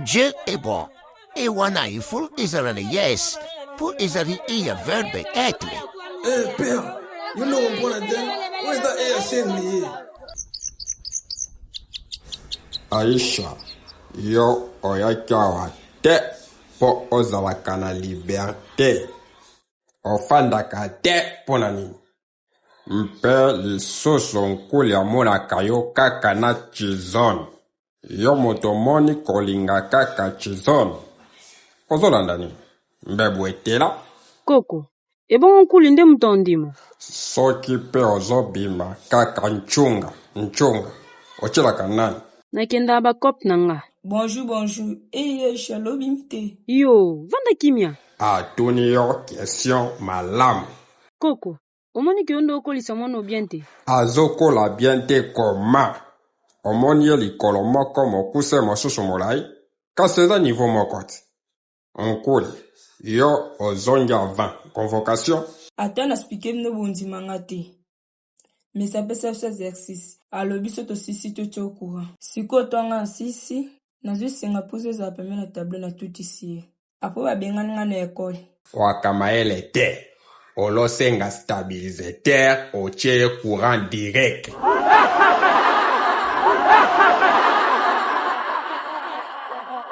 G est bon. Et wana iful isarani yes. Pour isari iya verbe ekle. Hey, père, you know what I'm doing? Where's that air send me here? Aisha, yo oyakawa te po ozalaka na liberté. Ofandaka te po na nini. Mpe lisusu nkuli amonaka yo kaka na chizone. Yo moto moni kolinga kaka chizone. Ozolanda nini? Mbebu etela? Koko, ebongo nkuli nde muto ndimo. Soki pe ozobima kaka nchunga. Ochelaka nani? Nakenda bakop nanga. Bonjour. Aisha, lobimte. Yo, vanda kimia. Atuni yo question malamu. Koko, omoni ki ondo okolisa mwana obiente. Azokola biente koma. Omoni ye likolo moko mokuse mosusu molai. Kasi eza niveau moko te. Nkuli, yo ozongi avant. Convocation? Ata na spike mne bondimanga te. Mais ça peut faire exercice. Alobi soto sisi toti au courant. Siko tonga sisi, nazo senga pose za peme na tableau na tout ici. Apo ba bengani nga na école. Wakamaele te. Olosenga stabilisateur otie courant direct.